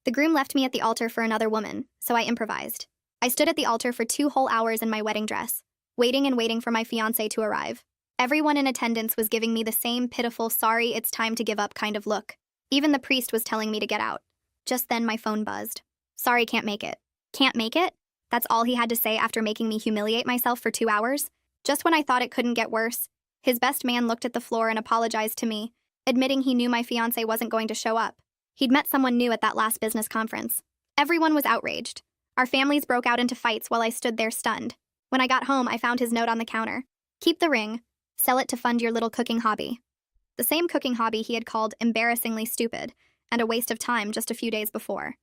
The groom left me at the altar for another woman, so I improvised. I stood at the altar for 2 whole hours in my wedding dress, waiting and waiting for my fiancé to arrive. Everyone in attendance was giving me the same pitiful, sorry, it's time to give up kind of look. Even the priest was telling me to get out. Just then my phone buzzed. Sorry, can't make it. Can't make it? That's all he had to say after making me humiliate myself for 2 hours? Just when I thought it couldn't get worse, his best man looked at the floor and apologized to me, admitting he knew my fiancé wasn't going to show up. He'd met someone new at that last business conference. Everyone was outraged. Our families broke out into fights while I stood there stunned. When I got home, I found his note on the counter. Keep the ring. Sell it to fund your little cooking hobby. The same cooking hobby he had called embarrassingly stupid and a waste of time just a few days before.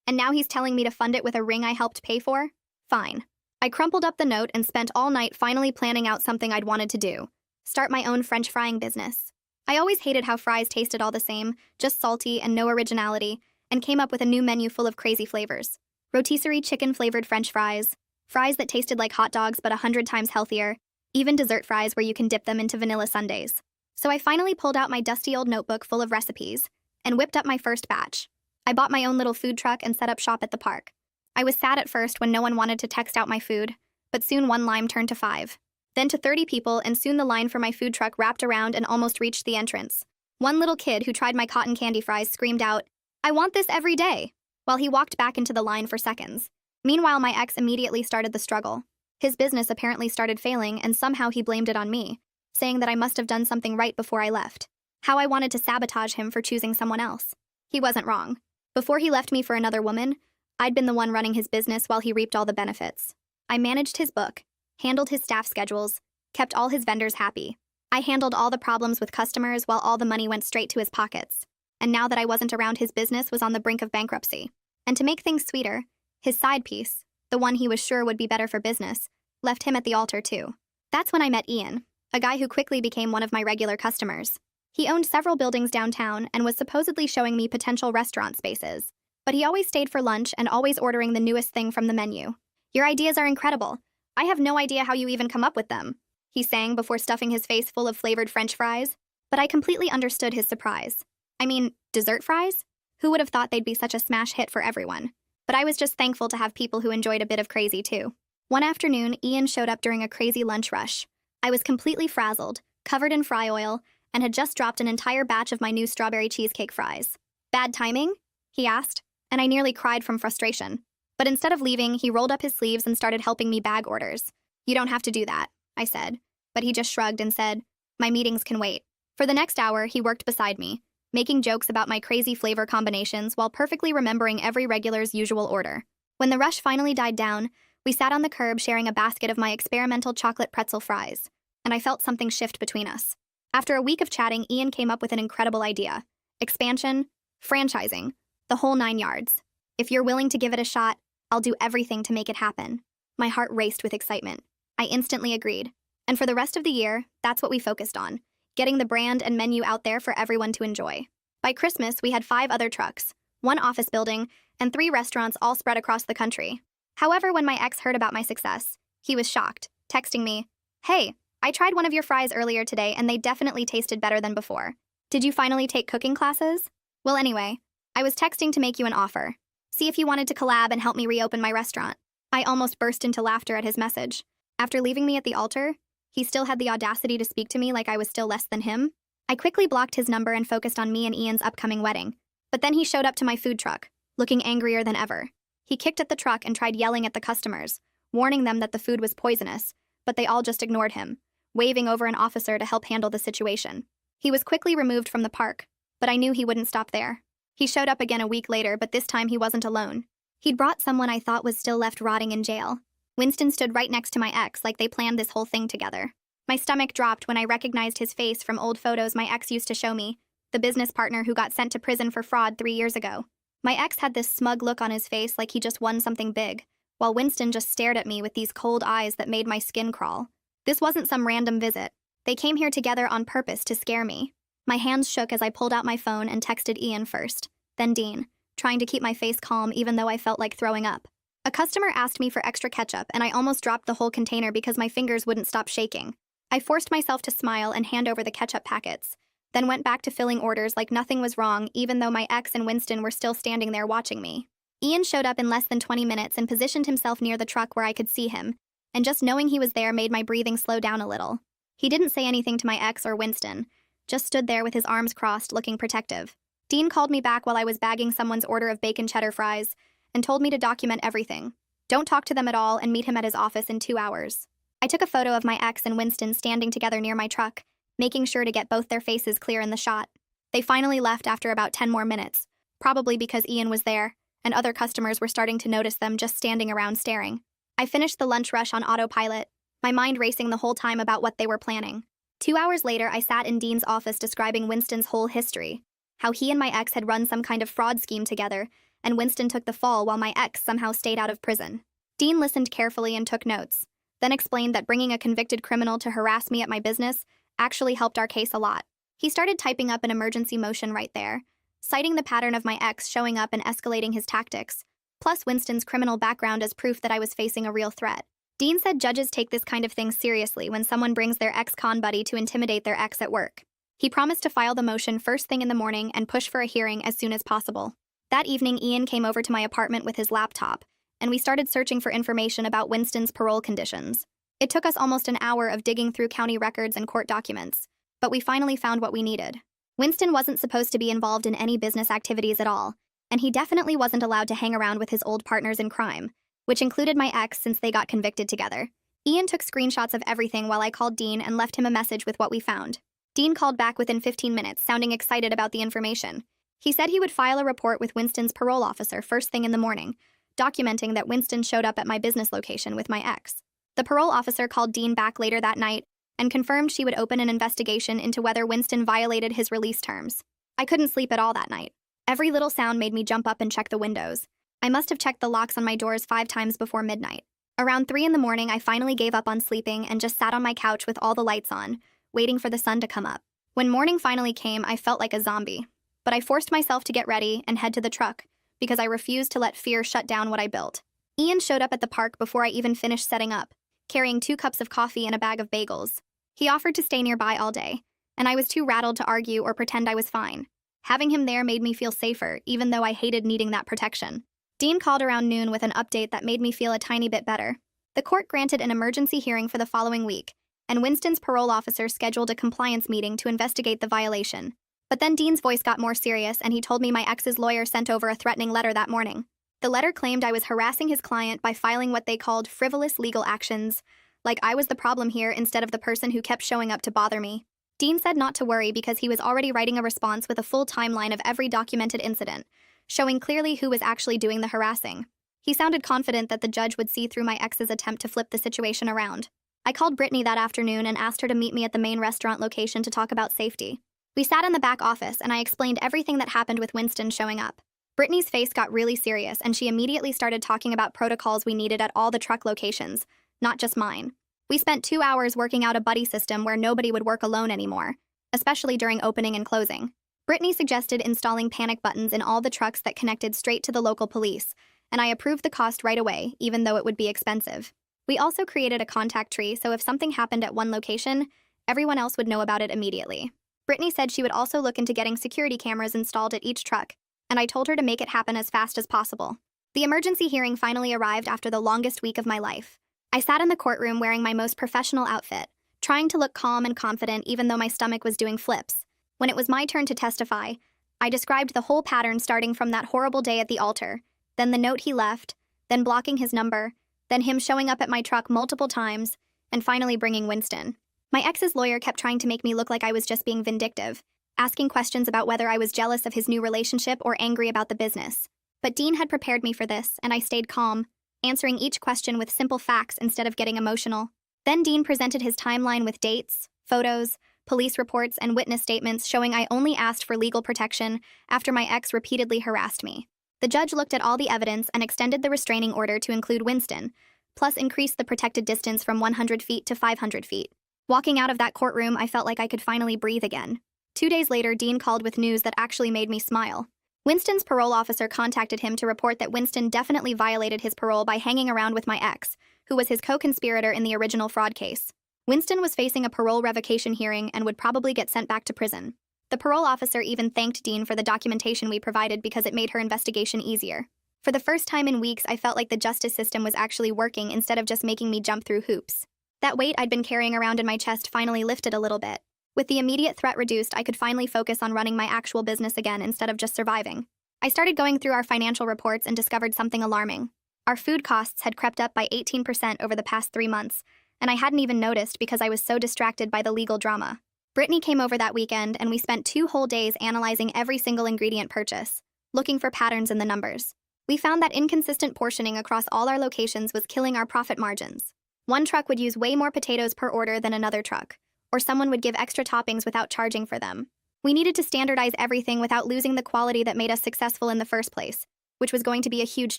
And now he's telling me to fund it with a ring I helped pay for? Fine. I crumpled up the note and spent all night finally planning out something I'd wanted to do. Start my own French frying business. I always hated how fries tasted all the same, just salty and no originality, and came up with a new menu full of crazy flavors. Rotisserie chicken-flavored French fries, fries that tasted like hot dogs but 100 times healthier, even dessert fries where you can dip them into vanilla sundaes. So I finally pulled out my dusty old notebook full of recipes and whipped up my first batch. I bought my own little food truck and set up shop at the park. I was sad at first when no one wanted to text out my food, but soon 1 lime turned to 5. Then to 30 people, and soon the line for my food truck wrapped around and almost reached the entrance. One little kid who tried my cotton candy fries screamed out, "I want this every day," while he walked back into the line for seconds. Meanwhile, my ex immediately started the struggle. His business apparently started failing, and somehow he blamed it on me, saying that I must have done something right before I left. How I wanted to sabotage him for choosing someone else. He wasn't wrong. Before he left me for another woman, I'd been the one running his business while he reaped all the benefits. I managed his book, handled his staff schedules, kept all his vendors happy. I handled all the problems with customers while all the money went straight to his pockets. And now that I wasn't around, his business was on the brink of bankruptcy. And to make things sweeter, his side piece, the one he was sure would be better for business, left him at the altar too. That's when I met Ian, a guy who quickly became one of my regular customers. He owned several buildings downtown and was supposedly showing me potential restaurant spaces. But he always stayed for lunch and always ordering the newest thing from the menu. "Your ideas are incredible. I have no idea how you even come up with them," he sang before stuffing his face full of flavored French fries. But I completely understood his surprise. I mean, dessert fries? Who would have thought they'd be such a smash hit for everyone? But I was just thankful to have people who enjoyed a bit of crazy too. One afternoon, Ian showed up during a crazy lunch rush. I was completely frazzled, covered in fry oil, and had just dropped an entire batch of my new strawberry cheesecake fries. "Bad timing?" he asked, and I nearly cried from frustration. But instead of leaving, he rolled up his sleeves and started helping me bag orders. "You don't have to do that," I said, but he just shrugged and said, "My meetings can wait." For the next hour, he worked beside me, making jokes about my crazy flavor combinations while perfectly remembering every regular's usual order. When the rush finally died down, we sat on the curb sharing a basket of my experimental chocolate pretzel fries, and I felt something shift between us. After a week of chatting, Ian came up with an incredible idea. Expansion, franchising, the whole 9 yards. "If you're willing to give it a shot, I'll do everything to make it happen." My heart raced with excitement. I instantly agreed. And for the rest of the year, that's what we focused on, getting the brand and menu out there for everyone to enjoy. By Christmas, we had 5 other trucks, 1 office building, and 3 restaurants all spread across the country. However, when my ex heard about my success, he was shocked, texting me, "Hey, I tried one of your fries earlier today and they definitely tasted better than before. Did you finally take cooking classes?" Well, anyway, I was texting to make you an offer. See if you wanted to collab and help me reopen my restaurant. I almost burst into laughter at his message. After leaving me at the altar, he still had the audacity to speak to me like I was still less than him. I quickly blocked his number and focused on me and Ian's upcoming wedding. But then he showed up to my food truck, looking angrier than ever. He kicked at the truck and tried yelling at the customers, warning them that the food was poisonous, but they all just ignored him, waving over an officer to help handle the situation. He was quickly removed from the park, but I knew he wouldn't stop there. He showed up again a week later, but this time he wasn't alone. He'd brought someone I thought was still left rotting in jail. Winston stood right next to my ex like they planned this whole thing together. My stomach dropped when I recognized his face from old photos my ex used to show me, the business partner who got sent to prison for fraud 3 years ago. My ex had this smug look on his face like he just won something big, while Winston just stared at me with these cold eyes that made my skin crawl. This wasn't some random visit. They came here together on purpose to scare me. My hands shook as I pulled out my phone and texted Ian first, then Dean, trying to keep my face calm even though I felt like throwing up. A customer asked me for extra ketchup and I almost dropped the whole container because my fingers wouldn't stop shaking. I forced myself to smile and hand over the ketchup packets, then went back to filling orders like nothing was wrong, even though my ex and Winston were still standing there watching me. Ian showed up in less than 20 minutes and positioned himself near the truck where I could see him, and just knowing he was there made my breathing slow down a little. He didn't say anything to my ex or Winston, just stood there with his arms crossed, looking protective. Dean called me back while I was bagging someone's order of bacon cheddar fries and told me to document everything. Don't talk to them at all and meet him at his office in 2 hours. I took a photo of my ex and Winston standing together near my truck, making sure to get both their faces clear in the shot. They finally left after about 10 more minutes, probably because Ian was there, and other customers were starting to notice them just standing around staring. I finished the lunch rush on autopilot, my mind racing the whole time about what they were planning. 2 hours later, I sat in Dean's office describing Winston's whole history, how he and my ex had run some kind of fraud scheme together, and Winston took the fall while my ex somehow stayed out of prison. Dean listened carefully and took notes, then explained that bringing a convicted criminal to harass me at my business actually helped our case a lot. He started typing up an emergency motion right there, citing the pattern of my ex showing up and escalating his tactics, plus Winston's criminal background as proof that I was facing a real threat. Dean said judges take this kind of thing seriously when someone brings their ex-con buddy to intimidate their ex at work. He promised to file the motion first thing in the morning and push for a hearing as soon as possible. That evening, Ian came over to my apartment with his laptop, and we started searching for information about Winston's parole conditions. It took us almost an hour of digging through county records and court documents, but we finally found what we needed. Winston wasn't supposed to be involved in any business activities at all, and he definitely wasn't allowed to hang around with his old partners in crime, which included my ex since they got convicted together. Ian took screenshots of everything while I called Dean and left him a message with what we found. Dean called back within 15 minutes, sounding excited about the information. He said he would file a report with Winston's parole officer first thing in the morning, documenting that Winston showed up at my business location with my ex. The parole officer called Dean back later that night and confirmed she would open an investigation into whether Winston violated his release terms. I couldn't sleep at all that night. Every little sound made me jump up and check the windows. I must have checked the locks on my doors 5 times before midnight. Around 3 in the morning, I finally gave up on sleeping and just sat on my couch with all the lights on, waiting for the sun to come up. When morning finally came, I felt like a zombie. But I forced myself to get ready and head to the truck, because I refused to let fear shut down what I built. Ian showed up at the park before I even finished setting up, carrying 2 cups of coffee and a bag of bagels. He offered to stay nearby all day, and I was too rattled to argue or pretend I was fine. Having him there made me feel safer, even though I hated needing that protection. Dean called around noon with an update that made me feel a tiny bit better. The court granted an emergency hearing for the following week, and Winston's parole officer scheduled a compliance meeting to investigate the violation. But then Dean's voice got more serious, and he told me my ex's lawyer sent over a threatening letter that morning. The letter claimed I was harassing his client by filing what they called frivolous legal actions, like I was the problem here instead of the person who kept showing up to bother me. Dean said not to worry because he was already writing a response with a full timeline of every documented incident, showing clearly who was actually doing the harassing. He sounded confident that the judge would see through my ex's attempt to flip the situation around. I called Brittany that afternoon and asked her to meet me at the main restaurant location to talk about safety. We sat in the back office, and I explained everything that happened with Winston showing up. Brittany's face got really serious, and she immediately started talking about protocols we needed at all the truck locations, not just mine. We spent 2 hours working out a buddy system where nobody would work alone anymore, especially during opening and closing. Brittany suggested installing panic buttons in all the trucks that connected straight to the local police, and I approved the cost right away, even though it would be expensive. We also created a contact tree, so if something happened at one location, everyone else would know about it immediately. Brittany said she would also look into getting security cameras installed at each truck, and I told her to make it happen as fast as possible. The emergency hearing finally arrived after the longest week of my life. I sat in the courtroom wearing my most professional outfit, trying to look calm and confident even though my stomach was doing flips. When it was my turn to testify, I described the whole pattern starting from that horrible day at the altar, then the note he left, then blocking his number, then him showing up at my truck multiple times, and finally bringing Winston. My ex's lawyer kept trying to make me look like I was just being vindictive, asking questions about whether I was jealous of his new relationship or angry about the business. But Dean had prepared me for this, and I stayed calm, answering each question with simple facts instead of getting emotional. Then Dean presented his timeline with dates, photos, police reports, and witness statements showing I only asked for legal protection after my ex repeatedly harassed me. The judge looked at all the evidence and extended the restraining order to include Winston, plus increased the protected distance from 100 feet to 500 feet. Walking out of that courtroom, I felt like I could finally breathe again. 2 days later, Dean called with news that actually made me smile. Winston's parole officer contacted him to report that Winston definitely violated his parole by hanging around with my ex, who was his co-conspirator in the original fraud case. Winston was facing a parole revocation hearing and would probably get sent back to prison. The parole officer even thanked Dean for the documentation we provided because it made her investigation easier. For the first time in weeks, I felt like the justice system was actually working instead of just making me jump through hoops. That weight I'd been carrying around in my chest finally lifted a little bit. With the immediate threat reduced, I could finally focus on running my actual business again instead of just surviving. I started going through our financial reports and discovered something alarming. Our food costs had crept up by 18% over the past 3 months, and I hadn't even noticed because I was so distracted by the legal drama. Brittany came over that weekend, and we spent 2 whole days analyzing every single ingredient purchase, looking for patterns in the numbers. We found that inconsistent portioning across all our locations was killing our profit margins. One truck would use way more potatoes per order than another truck, or someone would give extra toppings without charging for them. We needed to standardize everything without losing the quality that made us successful in the first place, which was going to be a huge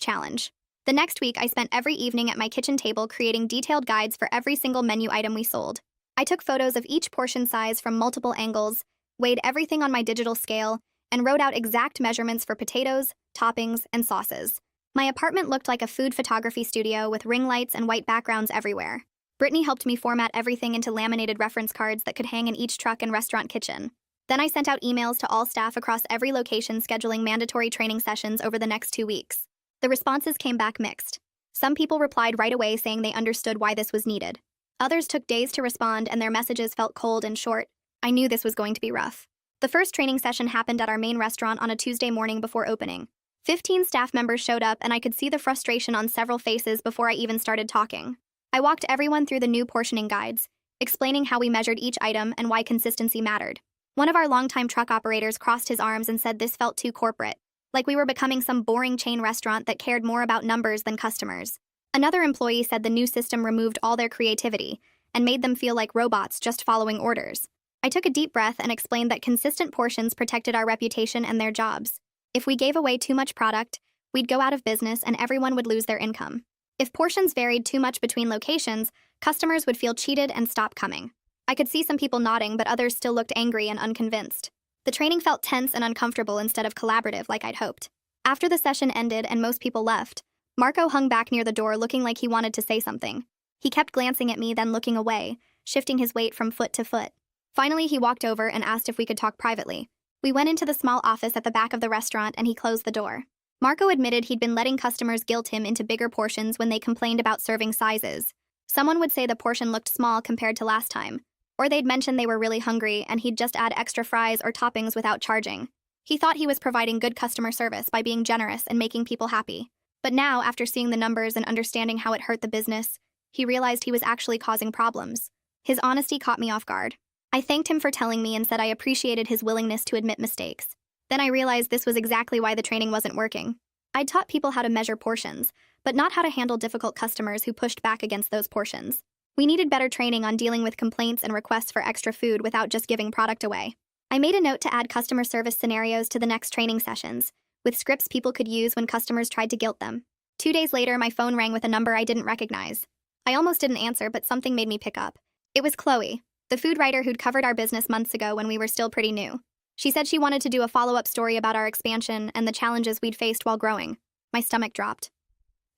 challenge. The next week, I spent every evening at my kitchen table creating detailed guides for every single menu item we sold. I took photos of each portion size from multiple angles, weighed everything on my digital scale, and wrote out exact measurements for potatoes, toppings, and sauces. My apartment looked like a food photography studio with ring lights and white backgrounds everywhere. Brittany helped me format everything into laminated reference cards that could hang in each truck and restaurant kitchen. Then I sent out emails to all staff across every location scheduling mandatory training sessions over the next 2 weeks. The responses came back mixed. Some people replied right away saying they understood why this was needed. Others took days to respond and their messages felt cold and short. I knew this was going to be rough. The first training session happened at our main restaurant on a Tuesday morning before opening. 15 staff members showed up, and I could see the frustration on several faces before I even started talking. I walked everyone through the new portioning guides, explaining how we measured each item and why consistency mattered. One of our longtime truck operators crossed his arms and said this felt too corporate, like we were becoming some boring chain restaurant that cared more about numbers than customers. Another employee said the new system removed all their creativity and made them feel like robots just following orders. I took a deep breath and explained that consistent portions protected our reputation and their jobs. If we gave away too much product, we'd go out of business and everyone would lose their income. If portions varied too much between locations, customers would feel cheated and stop coming. I could see some people nodding, but others still looked angry and unconvinced. The training felt tense and uncomfortable instead of collaborative like I'd hoped. After the session ended and most people left, Marco hung back near the door looking like he wanted to say something. He kept glancing at me, then looking away, shifting his weight from foot to foot. Finally, he walked over and asked if we could talk privately. We went into the small office at the back of the restaurant and he closed the door. Marco admitted he'd been letting customers guilt him into bigger portions when they complained about serving sizes. Someone would say the portion looked small compared to last time, or they'd mention they were really hungry and he'd just add extra fries or toppings without charging. He thought he was providing good customer service by being generous and making people happy. But now, after seeing the numbers and understanding how it hurt the business, he realized he was actually causing problems. His honesty caught me off guard. I thanked him for telling me and said I appreciated his willingness to admit mistakes. Then I realized this was exactly why the training wasn't working. I'd taught people how to measure portions, but not how to handle difficult customers who pushed back against those portions. We needed better training on dealing with complaints and requests for extra food without just giving product away. I made a note to add customer service scenarios to the next training sessions, with scripts people could use when customers tried to guilt them. 2 days later, my phone rang with a number I didn't recognize. I almost didn't answer, but something made me pick up. It was Chloe, the food writer who'd covered our business months ago when we were still pretty new. She said she wanted to do a follow-up story about our expansion and the challenges we'd faced while growing. My stomach dropped.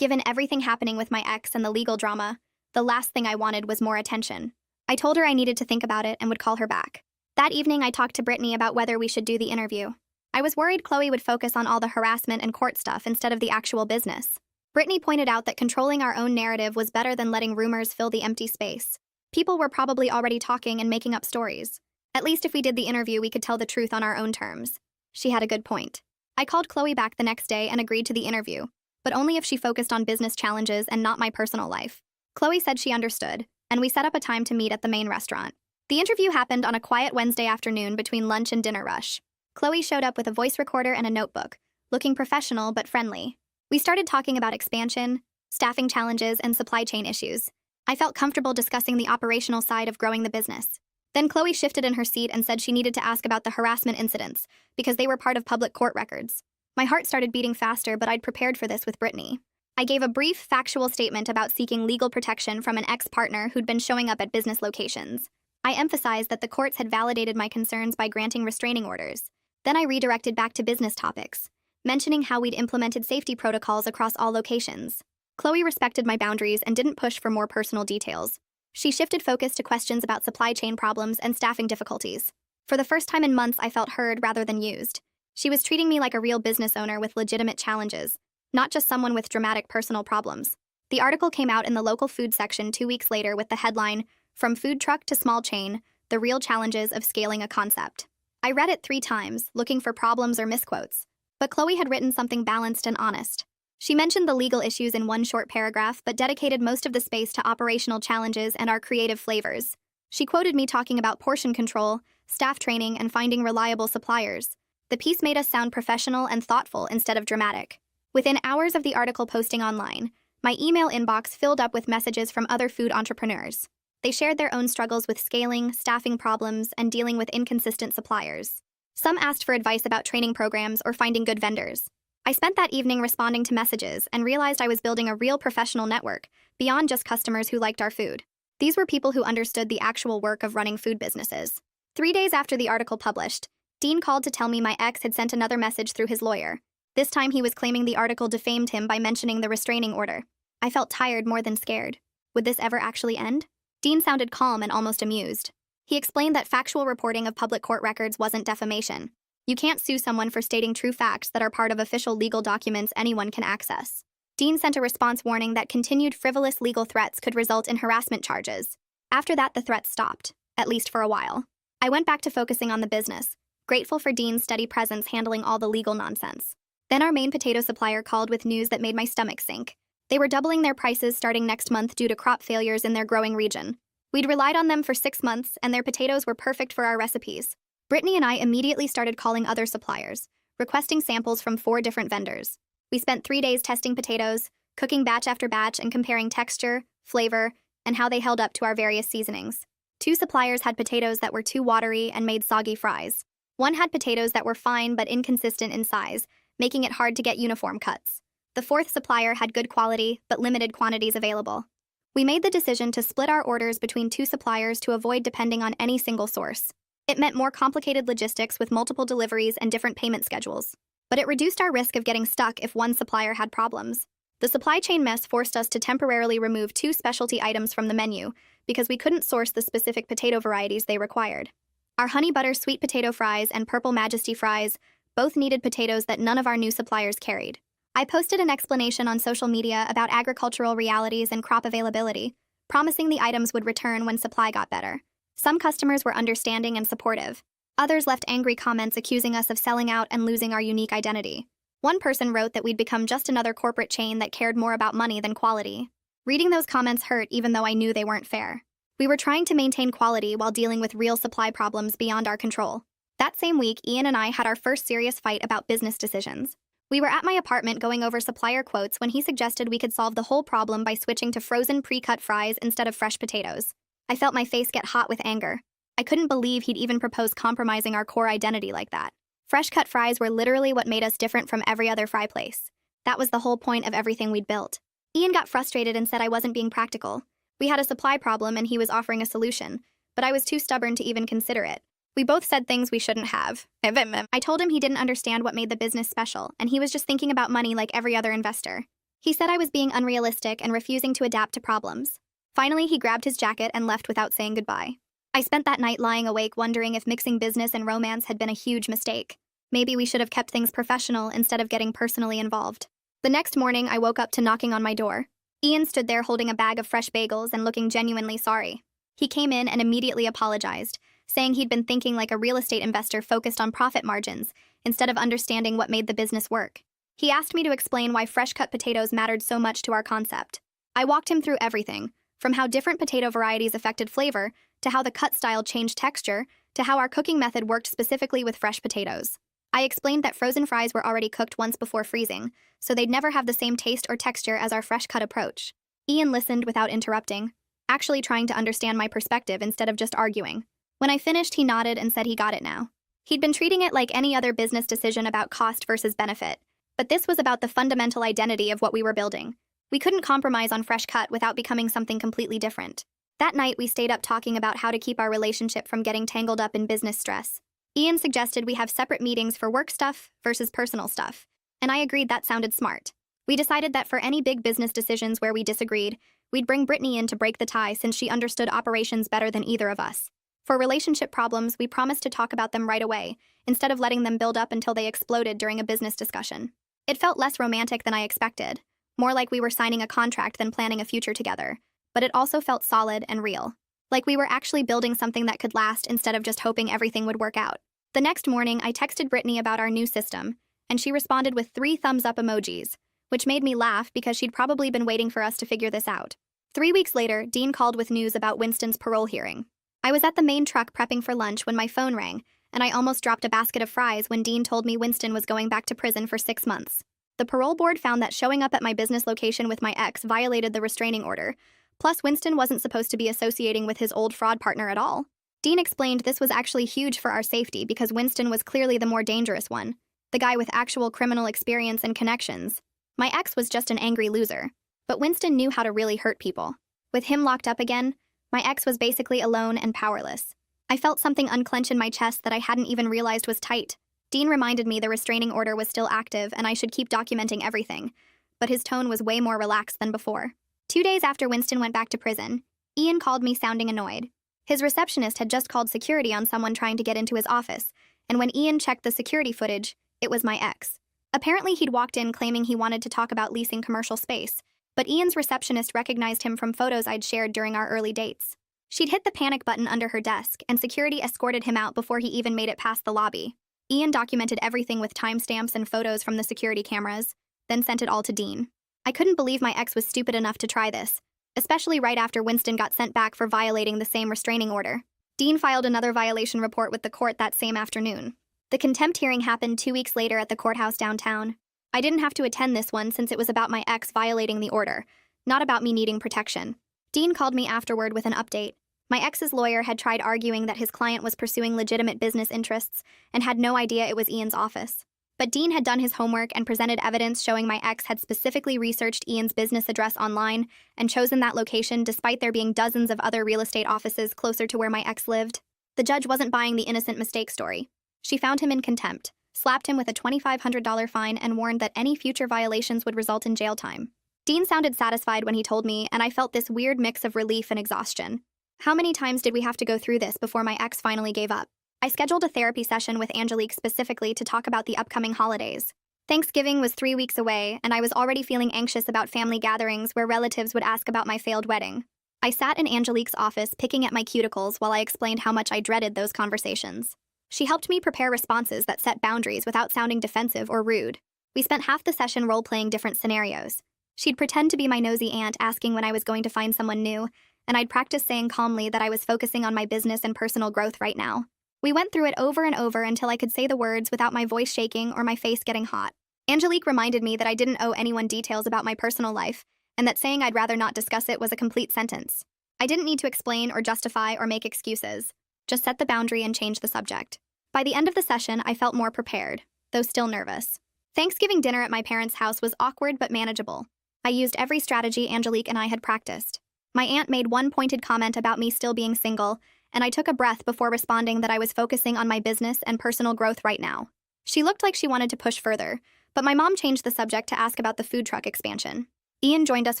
Given everything happening with my ex and the legal drama, the last thing I wanted was more attention. I told her I needed to think about it and would call her back. That evening, I talked to Brittany about whether we should do the interview. I was worried Chloe would focus on all the harassment and court stuff instead of the actual business. Brittany pointed out that controlling our own narrative was better than letting rumors fill the empty space. People were probably already talking and making up stories. At least if we did the interview, we could tell the truth on our own terms. She had a good point. I called Chloe back the next day and agreed to the interview, but only if she focused on business challenges and not my personal life. Chloe said she understood, and we set up a time to meet at the main restaurant. The interview happened on a quiet Wednesday afternoon between lunch and dinner rush. Chloe showed up with a voice recorder and a notebook, looking professional but friendly. We started talking about expansion, staffing challenges, and supply chain issues. I felt comfortable discussing the operational side of growing the business. Then Chloe shifted in her seat and said she needed to ask about the harassment incidents, because they were part of public court records. My heart started beating faster, but I'd prepared for this with Brittany. I gave a brief, factual statement about seeking legal protection from an ex-partner who'd been showing up at business locations. I emphasized that the courts had validated my concerns by granting restraining orders. Then I redirected back to business topics, mentioning how we'd implemented safety protocols across all locations. Chloe respected my boundaries and didn't push for more personal details. She shifted focus to questions about supply chain problems and staffing difficulties. For the first time in months, I felt heard rather than used. She was treating me like a real business owner with legitimate challenges, not just someone with dramatic personal problems. The article came out in the local food section 2 weeks later with the headline, "From Food Truck to Small Chain, The Real Challenges of Scaling a Concept." I read it 3 times, looking for problems or misquotes. But Chloe had written something balanced and honest. She mentioned the legal issues in one short paragraph, but dedicated most of the space to operational challenges and our creative flavors. She quoted me talking about portion control, staff training, and finding reliable suppliers. The piece made us sound professional and thoughtful instead of dramatic. Within hours of the article posting online, my email inbox filled up with messages from other food entrepreneurs. They shared their own struggles with scaling, staffing problems, and dealing with inconsistent suppliers. Some asked for advice about training programs or finding good vendors. I spent that evening responding to messages and realized I was building a real professional network, beyond just customers who liked our food. These were people who understood the actual work of running food businesses. 3 days after the article published, Dean called to tell me my ex had sent another message through his lawyer. This time he was claiming the article defamed him by mentioning the restraining order. I felt tired more than scared. Would this ever actually end? Dean sounded calm and almost amused. He explained that factual reporting of public court records wasn't defamation. You can't sue someone for stating true facts that are part of official legal documents anyone can access. Dean sent a response warning that continued frivolous legal threats could result in harassment charges. After that, the threats stopped, at least for a while. I went back to focusing on the business, grateful for Dean's steady presence handling all the legal nonsense. Then our main potato supplier called with news that made my stomach sink. They were doubling their prices starting next month due to crop failures in their growing region. We'd relied on them for 6 months, and their potatoes were perfect for our recipes. Brittany and I immediately started calling other suppliers, requesting samples from 4 different vendors. We spent 3 days testing potatoes, cooking batch after batch, and comparing texture, flavor, and how they held up to our various seasonings. 2 suppliers had potatoes that were too watery and made soggy fries. 1 had potatoes that were fine but inconsistent in size, making it hard to get uniform cuts. The 4th supplier had good quality but limited quantities available. We made the decision to split our orders between 2 suppliers to avoid depending on any single source. It meant more complicated logistics with multiple deliveries and different payment schedules. But it reduced our risk of getting stuck if one supplier had problems. The supply chain mess forced us to temporarily remove 2 specialty items from the menu because we couldn't source the specific potato varieties they required. Our honey butter sweet potato fries and purple majesty fries both needed potatoes that none of our new suppliers carried. I posted an explanation on social media about agricultural realities and crop availability, promising the items would return when supply got better. Some customers were understanding and supportive. Others left angry comments accusing us of selling out and losing our unique identity. One person wrote that we'd become just another corporate chain that cared more about money than quality. Reading those comments hurt even though I knew they weren't fair. We were trying to maintain quality while dealing with real supply problems beyond our control. That same week, Ian and I had our first serious fight about business decisions. We were at my apartment going over supplier quotes when he suggested we could solve the whole problem by switching to frozen pre-cut fries instead of fresh potatoes. I felt my face get hot with anger. I couldn't believe he'd even propose compromising our core identity like that. Fresh-cut fries were literally what made us different from every other fry place. That was the whole point of everything we'd built. Ian got frustrated and said I wasn't being practical. We had a supply problem and he was offering a solution, but I was too stubborn to even consider it. We both said things we shouldn't have. I told him he didn't understand what made the business special, and he was just thinking about money like every other investor. He said I was being unrealistic and refusing to adapt to problems. Finally, he grabbed his jacket and left without saying goodbye. I spent that night lying awake wondering if mixing business and romance had been a huge mistake. Maybe we should have kept things professional instead of getting personally involved. The next morning, I woke up to knocking on my door. Ian stood there holding a bag of fresh bagels and looking genuinely sorry. He came in and immediately apologized, saying he'd been thinking like a real estate investor focused on profit margins instead of understanding what made the business work. He asked me to explain why fresh-cut potatoes mattered so much to our concept. I walked him through everything, from how different potato varieties affected flavor, to how the cut style changed texture, to how our cooking method worked specifically with fresh potatoes. I explained that frozen fries were already cooked once before freezing, so they'd never have the same taste or texture as our fresh-cut approach. Ian listened without interrupting, actually trying to understand my perspective instead of just arguing. When I finished, he nodded and said he got it now. He'd been treating it like any other business decision about cost versus benefit, but this was about the fundamental identity of what we were building. We couldn't compromise on fresh cut without becoming something completely different. That night, we stayed up talking about how to keep our relationship from getting tangled up in business stress. Ian suggested we have separate meetings for work stuff versus personal stuff, and I agreed that sounded smart. We decided that for any big business decisions where we disagreed, we'd bring Brittany in to break the tie since she understood operations better than either of us. For relationship problems, we promised to talk about them right away, instead of letting them build up until they exploded during a business discussion. It felt less romantic than I expected, more like we were signing a contract than planning a future together, but it also felt solid and real. Like we were actually building something that could last instead of just hoping everything would work out. The next morning, I texted Brittany about our new system, and she responded with 3 thumbs-up emojis, which made me laugh because she'd probably been waiting for us to figure this out. 3 weeks later, Dean called with news about Winston's parole hearing. I was at the main truck prepping for lunch when my phone rang, and I almost dropped a basket of fries when Dean told me Winston was going back to prison for 6 months. The parole board found that showing up at my business location with my ex violated the restraining order, plus Winston wasn't supposed to be associating with his old fraud partner at all. Dean explained this was actually huge for our safety because Winston was clearly the more dangerous one, the guy with actual criminal experience and connections. My ex was just an angry loser, but Winston knew how to really hurt people. With him locked up again, my ex was basically alone and powerless. I felt something unclench in my chest that I hadn't even realized was tight. Dean reminded me the restraining order was still active and I should keep documenting everything, but his tone was way more relaxed than before. 2 days after Winston went back to prison, Ian called me sounding annoyed. His receptionist had just called security on someone trying to get into his office, and when Ian checked the security footage, it was my ex. Apparently he'd walked in claiming he wanted to talk about leasing commercial space, but Ian's receptionist recognized him from photos I'd shared during our early dates. She'd hit the panic button under her desk, and security escorted him out before he even made it past the lobby. Ian documented everything with timestamps and photos from the security cameras, then sent it all to Dean. I couldn't believe my ex was stupid enough to try this, especially right after Winston got sent back for violating the same restraining order. Dean filed another violation report with the court that same afternoon. The contempt hearing happened 2 weeks later at the courthouse downtown. I didn't have to attend this one since it was about my ex violating the order, not about me needing protection. Dean called me afterward with an update. My ex's lawyer had tried arguing that his client was pursuing legitimate business interests and had no idea it was Ian's office. But Dean had done his homework and presented evidence showing my ex had specifically researched Ian's business address online and chosen that location despite there being dozens of other real estate offices closer to where my ex lived. The judge wasn't buying the innocent mistake story. She found him in contempt, slapped him with a $2,500 fine, and warned that any future violations would result in jail time. Dean sounded satisfied when he told me, and I felt this weird mix of relief and exhaustion. How many times did we have to go through this before my ex finally gave up? I scheduled a therapy session with Angelique specifically to talk about the upcoming holidays. Thanksgiving was 3 weeks away, and I was already feeling anxious about family gatherings where relatives would ask about my failed wedding. I sat in Angelique's office picking at my cuticles while I explained how much I dreaded those conversations. She helped me prepare responses that set boundaries without sounding defensive or rude. We spent half the session role-playing different scenarios. She'd pretend to be my nosy aunt asking when I was going to find someone new, and I'd practice saying calmly that I was focusing on my business and personal growth right now. We went through it over and over until I could say the words without my voice shaking or my face getting hot. Angelique reminded me that I didn't owe anyone details about my personal life, and that saying I'd rather not discuss it was a complete sentence. I didn't need to explain or justify or make excuses. Just set the boundary and change the subject. By the end of the session, I felt more prepared, though still nervous. Thanksgiving dinner at my parents' house was awkward but manageable. I used every strategy Angelique and I had practiced. My aunt made one pointed comment about me still being single, and I took a breath before responding that I was focusing on my business and personal growth right now. She looked like she wanted to push further, but my mom changed the subject to ask about the food truck expansion. Ian joined us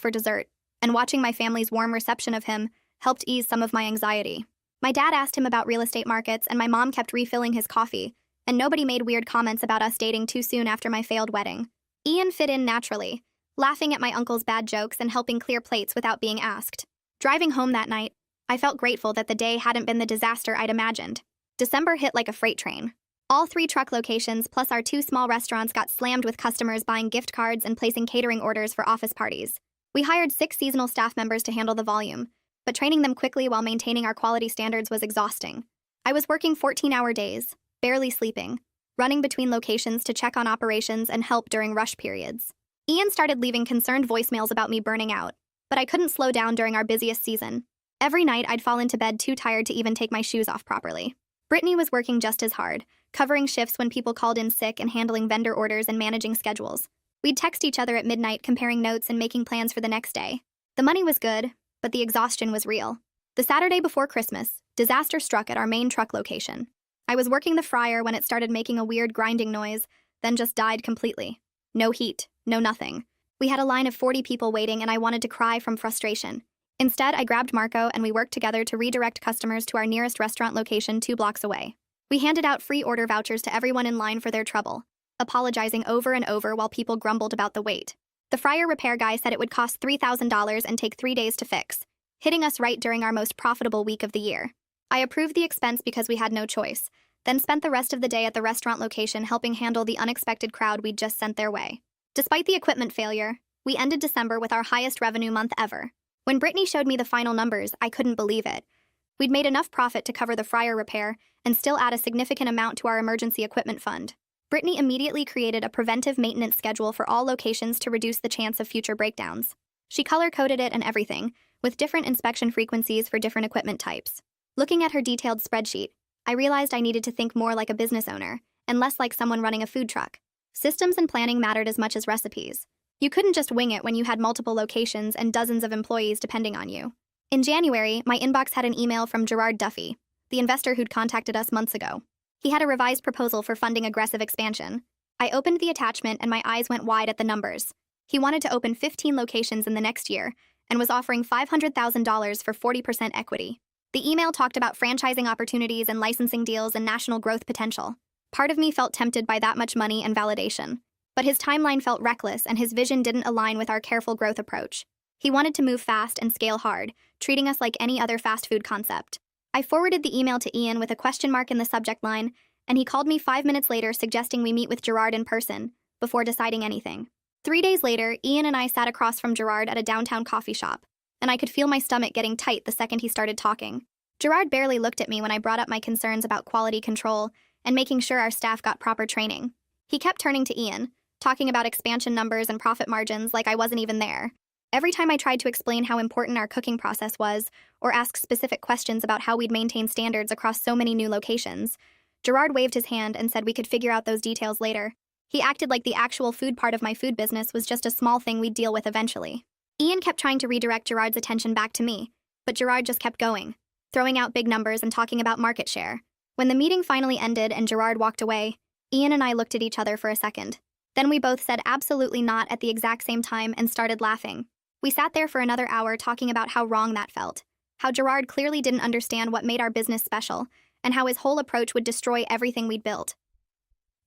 for dessert, and watching my family's warm reception of him helped ease some of my anxiety. My dad asked him about real estate markets, and my mom kept refilling his coffee, and nobody made weird comments about us dating too soon after my failed wedding. Ian fit in naturally, laughing at my uncle's bad jokes and helping clear plates without being asked. Driving home that night, I felt grateful that the day hadn't been the disaster I'd imagined. December hit like a freight train. All 3 truck locations plus our 2 small restaurants got slammed with customers buying gift cards and placing catering orders for office parties. We hired 6 seasonal staff members to handle the volume, but training them quickly while maintaining our quality standards was exhausting. I was working 14-hour days, barely sleeping, running between locations to check on operations and help during rush periods. Ian started leaving concerned voicemails about me burning out, but I couldn't slow down during our busiest season. Every night, I'd fall into bed too tired to even take my shoes off properly. Brittany was working just as hard, covering shifts when people called in sick and handling vendor orders and managing schedules. We'd text each other at midnight, comparing notes and making plans for the next day. The money was good, but the exhaustion was real. The Saturday before Christmas, disaster struck at our main truck location. I was working the fryer when it started making a weird grinding noise, then just died completely. No heat, no nothing. We had a line of 40 people waiting, and I wanted to cry from frustration. Instead, I grabbed Marco and we worked together to redirect customers to our nearest restaurant location 2 blocks away. We handed out free order vouchers to everyone in line for their trouble, apologizing over and over while people grumbled about the wait. The fryer repair guy said it would cost $3,000 and take 3 days to fix, hitting us right during our most profitable week of the year. I approved the expense because we had no choice, then spent the rest of the day at the restaurant location helping handle the unexpected crowd we'd just sent their way. Despite the equipment failure, we ended December with our highest revenue month ever. When Brittany showed me the final numbers, I couldn't believe it. We'd made enough profit to cover the fryer repair and still add a significant amount to our emergency equipment fund. Brittany immediately created a preventive maintenance schedule for all locations to reduce the chance of future breakdowns. She color-coded it and everything, with different inspection frequencies for different equipment types. Looking at her detailed spreadsheet, I realized I needed to think more like a business owner and less like someone running a food truck. Systems and planning mattered as much as recipes. You couldn't just wing it when you had multiple locations and dozens of employees depending on you. In January, my inbox had an email from Gerard Duffy, the investor who'd contacted us months ago. He had a revised proposal for funding aggressive expansion. I opened the attachment and my eyes went wide at the numbers. He wanted to open 15 locations in the next year and was offering $500,000 for 40% equity. The email talked about franchising opportunities and licensing deals and national growth potential. Part of me felt tempted by that much money and validation. But his timeline felt reckless and his vision didn't align with our careful growth approach. He wanted to move fast and scale hard, treating us like any other fast food concept. I forwarded the email to Ian with a question mark in the subject line, and he called me 5 minutes later suggesting we meet with Gerard in person, before deciding anything. 3 days later, Ian and I sat across from Gerard at a downtown coffee shop, and I could feel my stomach getting tight the second he started talking. Gerard barely looked at me when I brought up my concerns about quality control and making sure our staff got proper training. He kept turning to Ian, talking about expansion numbers and profit margins like I wasn't even there. Every time I tried to explain how important our cooking process was, or ask specific questions about how we'd maintain standards across so many new locations, Gerard waved his hand and said we could figure out those details later. He acted like the actual food part of my food business was just a small thing we'd deal with eventually. Ian kept trying to redirect Gerard's attention back to me, but Gerard just kept going, throwing out big numbers and talking about market share. When the meeting finally ended and Gerard walked away, Ian and I looked at each other for a second. Then we both said absolutely not at the exact same time and started laughing. We sat there for another hour talking about how wrong that felt, how Gerard clearly didn't understand what made our business special, and how his whole approach would destroy everything we'd built.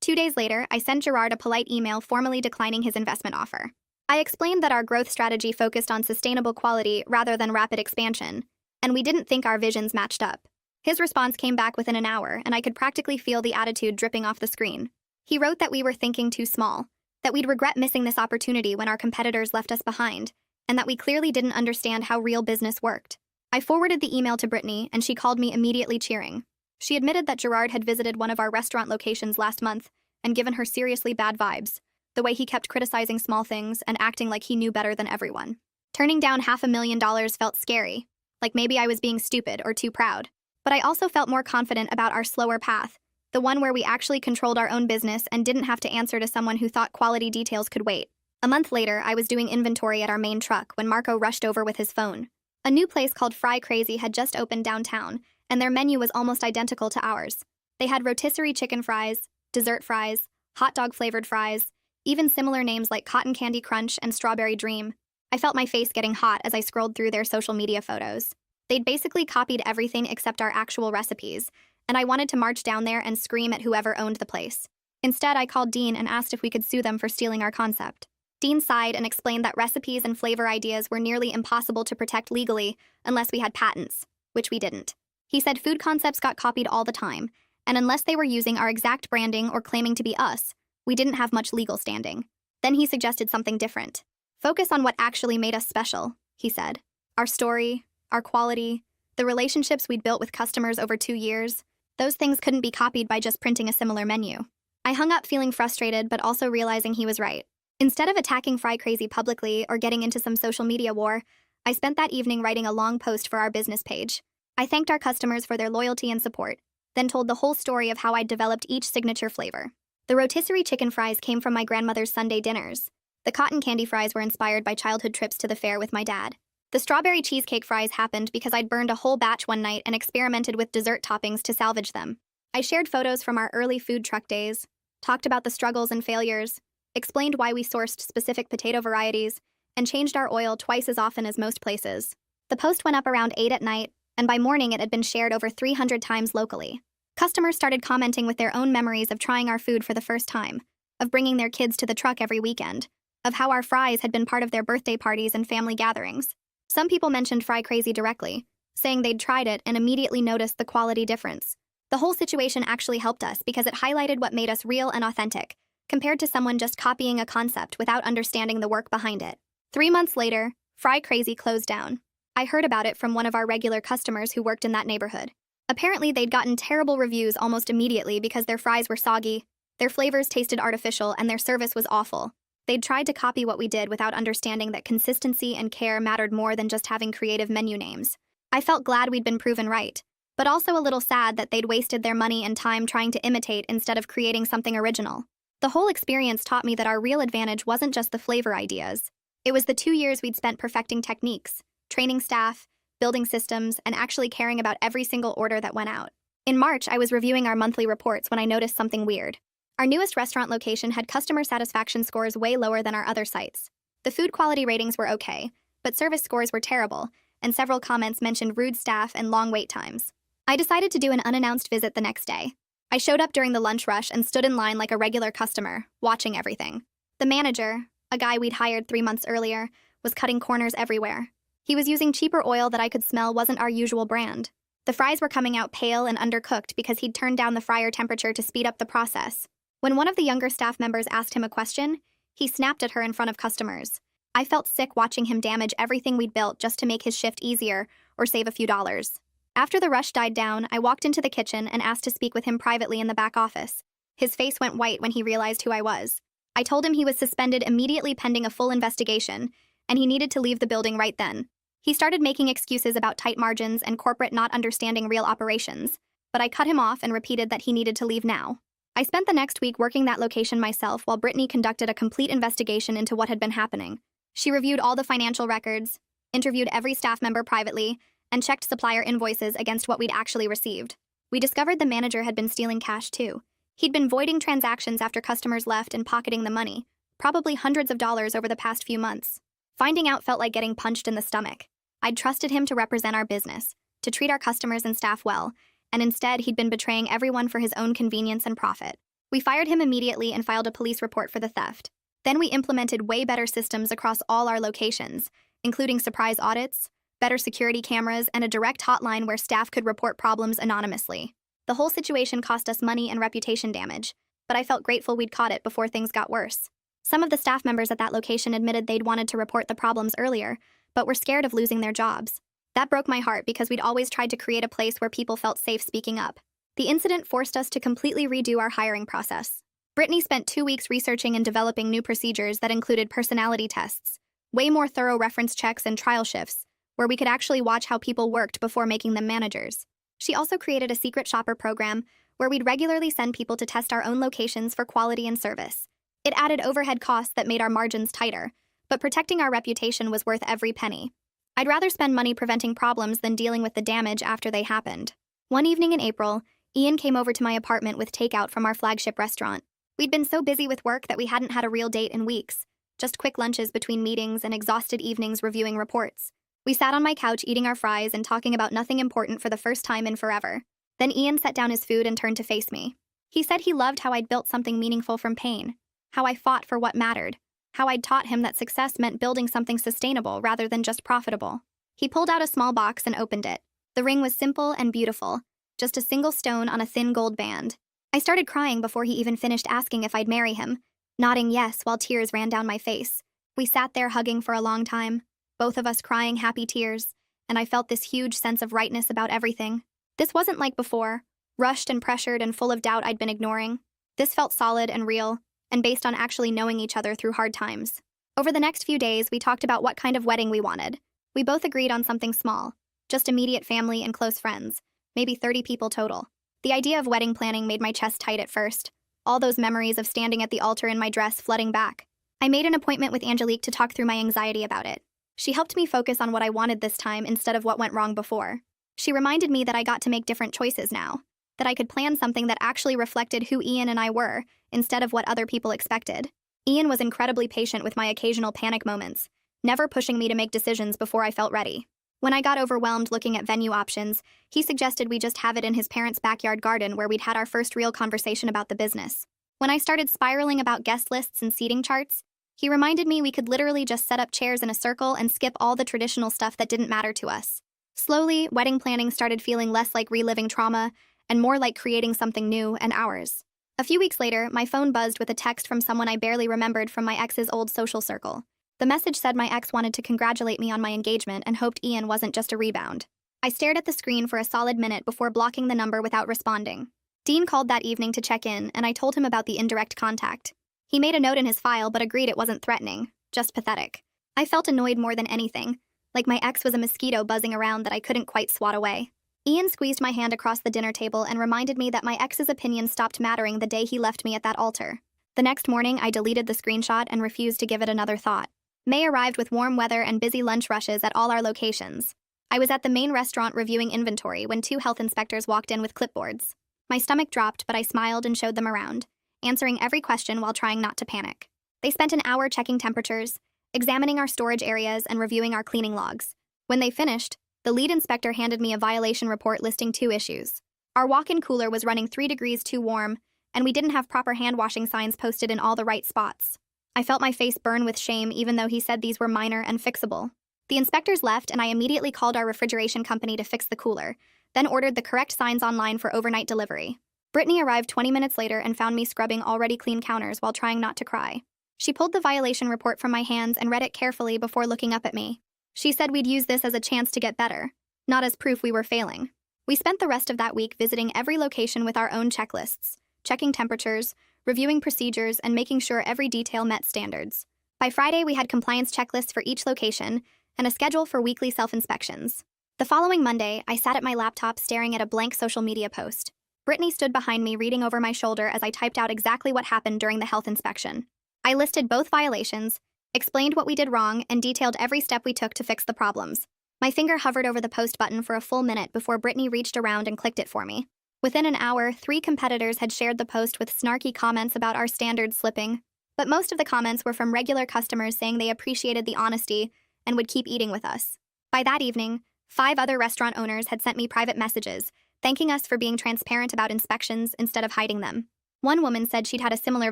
2 days later, I sent Gerard a polite email formally declining his investment offer. I explained that our growth strategy focused on sustainable quality rather than rapid expansion, and we didn't think our visions matched up. His response came back within an hour, and I could practically feel the attitude dripping off the screen. He wrote that we were thinking too small, that we'd regret missing this opportunity when our competitors left us behind, and that we clearly didn't understand how real business worked. I forwarded the email to Brittany, and she called me immediately cheering. She admitted that Gerard had visited one of our restaurant locations last month and given her seriously bad vibes, the way he kept criticizing small things and acting like he knew better than everyone. Turning down $500,000 felt scary, like maybe I was being stupid or too proud. But I also felt more confident about our slower path, the one where we actually controlled our own business and didn't have to answer to someone who thought quality details could wait. A month later, I was doing inventory at our main truck when Marco rushed over with his phone. A new place called Fry Crazy had just opened downtown, and their menu was almost identical to ours. They had rotisserie chicken fries, dessert fries, hot dog-flavored fries, even similar names like Cotton Candy Crunch and Strawberry Dream. I felt my face getting hot as I scrolled through their social media photos. They'd basically copied everything except our actual recipes, and I wanted to march down there and scream at whoever owned the place. Instead, I called Dean and asked if we could sue them for stealing our concept. Dean sighed and explained that recipes and flavor ideas were nearly impossible to protect legally unless we had patents, which we didn't. He said food concepts got copied all the time, and unless they were using our exact branding or claiming to be us, we didn't have much legal standing. Then he suggested something different. Focus on what actually made us special, he said. Our story, our quality, the relationships we'd built with customers over 2 years, those things couldn't be copied by just printing a similar menu. I hung up feeling frustrated but also realizing he was right. Instead of attacking Fry Crazy publicly or getting into some social media war, I spent that evening writing a long post for our business page. I thanked our customers for their loyalty and support, then told the whole story of how I'd developed each signature flavor. The rotisserie chicken fries came from my grandmother's Sunday dinners. The cotton candy fries were inspired by childhood trips to the fair with my dad. The strawberry cheesecake fries happened because I'd burned a whole batch one night and experimented with dessert toppings to salvage them. I shared photos from our early food truck days, talked about the struggles and failures, explained why we sourced specific potato varieties, and changed our oil twice as often as most places. The post went up around 8 at night, and by morning it had been shared over 300 times locally. Customers started commenting with their own memories of trying our food for the first time, of bringing their kids to the truck every weekend, of how our fries had been part of their birthday parties and family gatherings. Some people mentioned Fry Crazy directly, saying they'd tried it and immediately noticed the quality difference. The whole situation actually helped us because it highlighted what made us real and authentic, compared to someone just copying a concept without understanding the work behind it. 3 months later, Fry Crazy closed down. I heard about it from one of our regular customers who worked in that neighborhood. Apparently, they'd gotten terrible reviews almost immediately because their fries were soggy, their flavors tasted artificial, and their service was awful. They'd tried to copy what we did without understanding that consistency and care mattered more than just having creative menu names. I felt glad we'd been proven right, but also a little sad that they'd wasted their money and time trying to imitate instead of creating something original. The whole experience taught me that our real advantage wasn't just the flavor ideas. It was the 2 years we'd spent perfecting techniques, training staff, building systems, and actually caring about every single order that went out. In March, I was reviewing our monthly reports when I noticed something weird. Our newest restaurant location had customer satisfaction scores way lower than our other sites. The food quality ratings were okay, but service scores were terrible, and several comments mentioned rude staff and long wait times. I decided to do an unannounced visit the next day. I showed up during the lunch rush and stood in line like a regular customer, watching everything. The manager, a guy we'd hired 3 months earlier, was cutting corners everywhere. He was using cheaper oil that I could smell wasn't our usual brand. The fries were coming out pale and undercooked because he'd turned down the fryer temperature to speed up the process. When one of the younger staff members asked him a question, he snapped at her in front of customers. I felt sick watching him damage everything we'd built just to make his shift easier or save a few dollars. After the rush died down, I walked into the kitchen and asked to speak with him privately in the back office. His face went white when he realized who I was. I told him he was suspended immediately pending a full investigation, and he needed to leave the building right then. He started making excuses about tight margins and corporate not understanding real operations, but I cut him off and repeated that he needed to leave now. I spent the next week working that location myself while Brittany conducted a complete investigation into what had been happening. She reviewed all the financial records, interviewed every staff member privately, and checked supplier invoices against what we'd actually received. We discovered the manager had been stealing cash too. He'd been voiding transactions after customers left and pocketing the money, probably hundreds of dollars over the past few months. Finding out felt like getting punched in the stomach. I'd trusted him to represent our business, to treat our customers and staff well, and instead he'd been betraying everyone for his own convenience and profit. We fired him immediately and filed a police report for the theft. Then we implemented way better systems across all our locations, including surprise audits, better security cameras, and a direct hotline where staff could report problems anonymously. The whole situation cost us money and reputation damage, but I felt grateful we'd caught it before things got worse. Some of the staff members at that location admitted they'd wanted to report the problems earlier, but were scared of losing their jobs. That broke my heart because we'd always tried to create a place where people felt safe speaking up. The incident forced us to completely redo our hiring process. Brittany spent 2 weeks researching and developing new procedures that included personality tests, way more thorough reference checks and trial shifts, where we could actually watch how people worked before making them managers. She also created a secret shopper program where we'd regularly send people to test our own locations for quality and service. It added overhead costs that made our margins tighter, but protecting our reputation was worth every penny. I'd rather spend money preventing problems than dealing with the damage after they happened. One evening in April, Ian came over to my apartment with takeout from our flagship restaurant. We'd been so busy with work that we hadn't had a real date in weeks, just quick lunches between meetings and exhausted evenings reviewing reports. We sat on my couch eating our fries and talking about nothing important for the first time in forever. Then Ian set down his food and turned to face me. He said he loved how I'd built something meaningful from pain, how I fought for what mattered, how I'd taught him that success meant building something sustainable rather than just profitable. He pulled out a small box and opened it. The ring was simple and beautiful, just a single stone on a thin gold band. I started crying before he even finished asking if I'd marry him, nodding yes while tears ran down my face. We sat there hugging for a long time, both of us crying happy tears, and I felt this huge sense of rightness about everything. This wasn't like before, rushed and pressured and full of doubt I'd been ignoring. This felt solid and real, and based on actually knowing each other through hard times. Over the next few days, we talked about what kind of wedding we wanted. We both agreed on something small, just immediate family and close friends, maybe 30 people total. The idea of wedding planning made my chest tight at first, all those memories of standing at the altar in my dress flooding back. I made an appointment with Angelique to talk through my anxiety about it. She helped me focus on what I wanted this time instead of what went wrong before. She reminded me that I got to make different choices now, that I could plan something that actually reflected who Ian and I were, instead of what other people expected. Ian was incredibly patient with my occasional panic moments, never pushing me to make decisions before I felt ready. When I got overwhelmed looking at venue options, he suggested we just have it in his parents' backyard garden where we'd had our first real conversation about the business. When I started spiraling about guest lists and seating charts, he reminded me we could literally just set up chairs in a circle and skip all the traditional stuff that didn't matter to us. Slowly, wedding planning started feeling less like reliving trauma and more like creating something new and ours. A few weeks later, my phone buzzed with a text from someone I barely remembered from my ex's old social circle. The message said my ex wanted to congratulate me on my engagement and hoped Ian wasn't just a rebound. I stared at the screen for a solid minute before blocking the number without responding. Dean called that evening to check in, and I told him about the indirect contact. He made a note in his file but agreed it wasn't threatening, just pathetic. I felt annoyed more than anything, like my ex was a mosquito buzzing around that I couldn't quite swat away. Ian squeezed my hand across the dinner table and reminded me that my ex's opinion stopped mattering the day he left me at that altar. The next morning, I deleted the screenshot and refused to give it another thought. May arrived with warm weather and busy lunch rushes at all our locations. I was at the main restaurant reviewing inventory when 2 health inspectors walked in with clipboards. My stomach dropped, but I smiled and showed them around, answering every question while trying not to panic. They spent an hour checking temperatures, examining our storage areas, and reviewing our cleaning logs. When they finished, the lead inspector handed me a violation report listing 2 issues. Our walk-in cooler was running 3 degrees too warm, and we didn't have proper hand-washing signs posted in all the right spots. I felt my face burn with shame even though he said these were minor and fixable. The inspectors left and I immediately called our refrigeration company to fix the cooler, then ordered the correct signs online for overnight delivery. Brittany arrived 20 minutes later and found me scrubbing already clean counters while trying not to cry. She pulled the violation report from my hands and read it carefully before looking up at me. She said we'd use this as a chance to get better, not as proof we were failing. We spent the rest of that week visiting every location with our own checklists, checking temperatures, reviewing procedures, and making sure every detail met standards. By Friday, we had compliance checklists for each location and a schedule for weekly self-inspections. The following Monday, I sat at my laptop staring at a blank social media post. Brittany stood behind me reading over my shoulder as I typed out exactly what happened during the health inspection. I listed both violations, explained what we did wrong, and detailed every step we took to fix the problems. My finger hovered over the post button for a full minute before Brittany reached around and clicked it for me. Within an hour, 3 competitors had shared the post with snarky comments about our standards slipping, but most of the comments were from regular customers saying they appreciated the honesty and would keep eating with us. By that evening, 5 other restaurant owners had sent me private messages, thanking us for being transparent about inspections instead of hiding them. One woman said she'd had a similar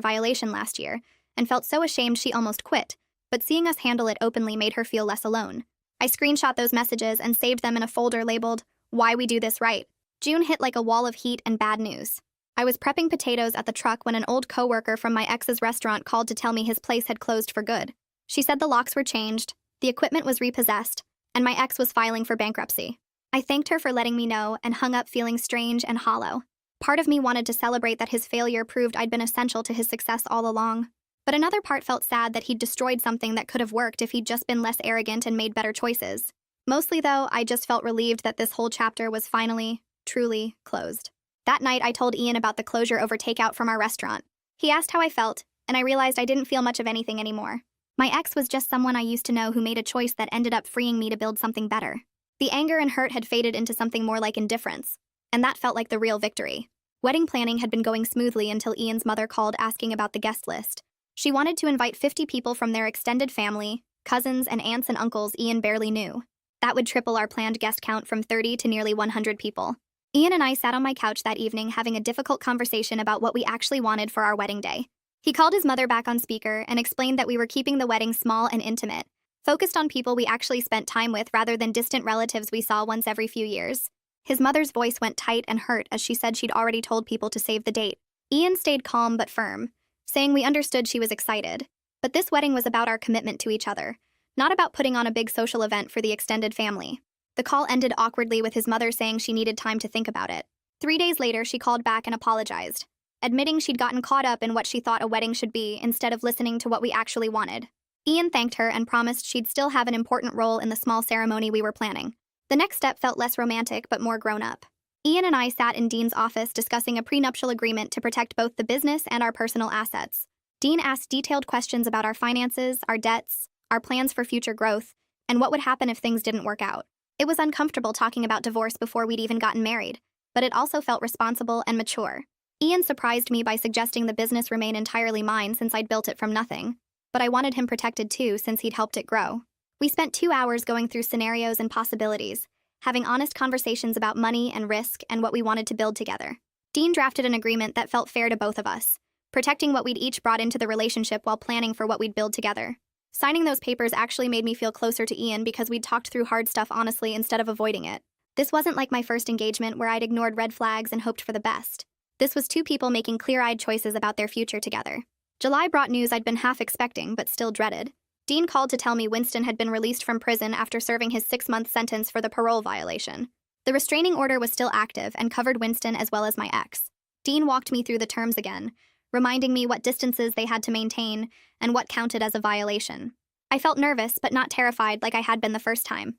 violation last year and felt so ashamed she almost quit, but seeing us handle it openly made her feel less alone. I screenshot those messages and saved them in a folder labeled, "Why We Do This Right." June hit like a wall of heat and bad news. I was prepping potatoes at the truck when an old coworker from my ex's restaurant called to tell me his place had closed for good. She said the locks were changed, the equipment was repossessed, and my ex was filing for bankruptcy. I thanked her for letting me know and hung up feeling strange and hollow. Part of me wanted to celebrate that his failure proved I'd been essential to his success all along. But another part felt sad that he'd destroyed something that could have worked if he'd just been less arrogant and made better choices. Mostly, though, I just felt relieved that this whole chapter was finally, truly closed. That night, I told Ian about the closure over takeout from our restaurant. He asked how I felt, and I realized I didn't feel much of anything anymore. My ex was just someone I used to know who made a choice that ended up freeing me to build something better. The anger and hurt had faded into something more like indifference, and that felt like the real victory. Wedding planning had been going smoothly until Ian's mother called asking about the guest list. She wanted to invite 50 people from their extended family, cousins, and aunts and uncles Ian barely knew. That would triple our planned guest count from 30 to nearly 100 people. Ian and I sat on my couch that evening having a difficult conversation about what we actually wanted for our wedding day. He called his mother back on speaker and explained that we were keeping the wedding small and intimate, focused on people we actually spent time with rather than distant relatives we saw once every few years. His mother's voice went tight and hurt as she said she'd already told people to save the date. Ian stayed calm but firm, saying we understood she was excited. But this wedding was about our commitment to each other, not about putting on a big social event for the extended family. The call ended awkwardly with his mother saying she needed time to think about it. 3 days later, she called back and apologized, admitting she'd gotten caught up in what she thought a wedding should be instead of listening to what we actually wanted. Ian thanked her and promised she'd still have an important role in the small ceremony we were planning. The next step felt less romantic but more grown up. Ian and I sat in Dean's office discussing a prenuptial agreement to protect both the business and our personal assets. Dean asked detailed questions about our finances, our debts, our plans for future growth, and what would happen if things didn't work out. It was uncomfortable talking about divorce before we'd even gotten married, but it also felt responsible and mature. Ian surprised me by suggesting the business remain entirely mine since I'd built it from nothing, but I wanted him protected too since he'd helped it grow. We spent 2 hours going through scenarios and possibilities, having honest conversations about money and risk and what we wanted to build together. Dean drafted an agreement that felt fair to both of us, protecting what we'd each brought into the relationship while planning for what we'd build together. Signing those papers actually made me feel closer to Ian because we'd talked through hard stuff honestly instead of avoiding it. This wasn't like my first engagement where I'd ignored red flags and hoped for the best. This was two people making clear-eyed choices about their future together. July brought news I'd been half expecting but still dreaded. Dean called to tell me Winston had been released from prison after serving his 6-month sentence for the parole violation. The restraining order was still active and covered Winston as well as my ex. Dean walked me through the terms again, reminding me what distances they had to maintain and what counted as a violation. I felt nervous but not terrified like I had been the first time.